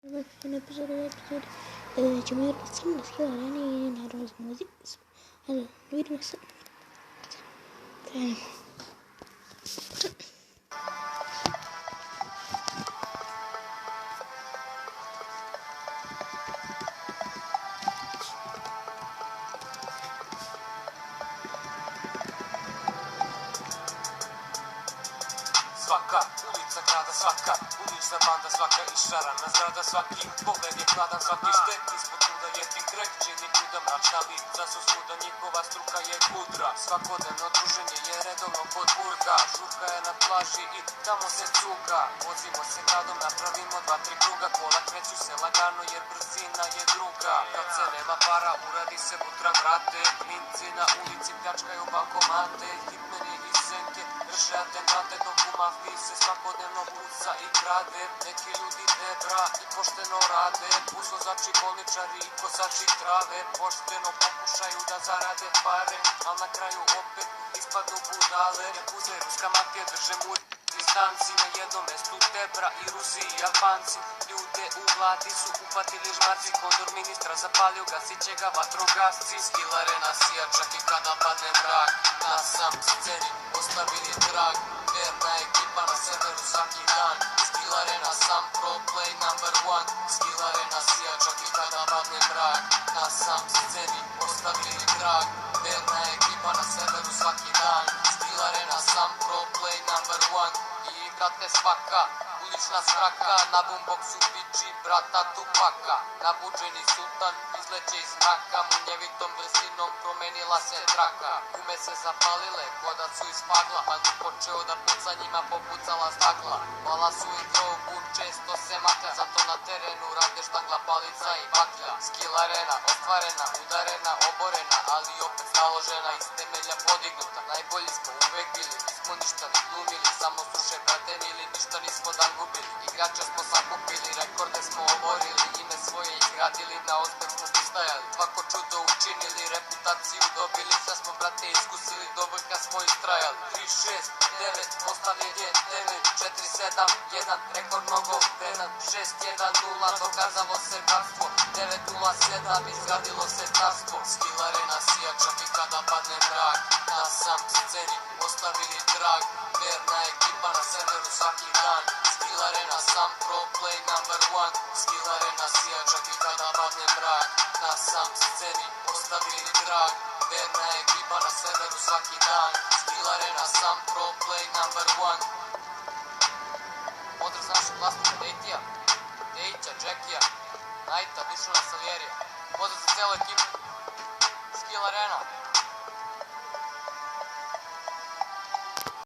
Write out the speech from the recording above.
في الابيزود جماهير السن نسكيل يعني نهار موزيك هذا الفيديو نفسه تمام. Svaka ulica grada, svaka ulična banda, svaka išarana zgrada, svaki pogled je hladan, svaki štek ispod kuda je ti greh, čini kuda mračna lica su svuda, njihova struka je kudra. Svakodnevno druženje je redovno kod burga, žurka je na plaži i tamo se cuga. Vozimo se gradom, napravimo 2-3 kruga, kola kreću se lagano jer brzina je druga. Kad se nema para, uradi se butra vrate, klinci na ulici pljačkaju bankomate, hitmeni iz senke drže atentate, dok u mafiji se svakodnevno puca i krade. Neki ljudi debra i pošteno rade, uzvozači, bolničari i kosači trave, pošteno pokušaju da zarade pare, al na kraju opet ispadnu budale. Jakuze i ruska mafija drže mulj distanci, na jednom mestu debra i Rusi i Japanci. Ljude u vladi su upatili žmarci, kondor ministra zapalio, gasit će ga vatrogasci. Skilare nas sija čak i kada padne mrak, na sam sceni ostavili trag, verna ekipa na serveru svaki dan. Skilare na sam pro play number one, Skilare nas sija čak i kada padne mrak, na sam sceni ostavili trag, verna ekipa na serveru svaki dan. Skilare na sam pro play number one, i igrate svaka ulična svraka, na boomboxu biči brata Tupaka. Nabuđeni sultan izleće iz mraka, munjevitom brzinom promenila se traka. Gume se zapalile, koda su iz pagla, Pandu počeo da puca, njima popucala stakla. Mala su i drogu, često se makla, zato na terenu rade štangla, palica i baklja. Skill arena, ostvarena, udarena, oborena, ali opet naložena, iz temelja podignuta. Najbolji smo uvek bili, nismo ništa ni glumili, samo suše bratenili, ništa nismo dan gubili. Igrača smo sakupili, rekorde smo oborili, ime svoje izgradili, na uspeh smo pristajali, svako čudo učinili, reputaciju dobili, sve smo brate iskusili, do vrha smo istrajali. 3, 6, 9, postavljen je temelj, 4, 7, 1, rekord mnogo vredan, 6, 1, 0, dokazalo se bratstvo, 9, 0, 7, izgradilo se carstvo. Skill arena sija čak i kada padne mrak, na sam sceni ostavili trag, verna ekipa na serveru svaki dan. Skill arena sam pro play number one, Skill arena sija čak i kada padne mrak, na sam sceni ostavili trag, verna ekipa na serveru svaki dan. Skill arena sam pro play number one. Pozdrav za našeg vlasnika Dejtija, Dejića, Džekija, Najta, Dušana Saljerija. Pozdrav za celu ekipu.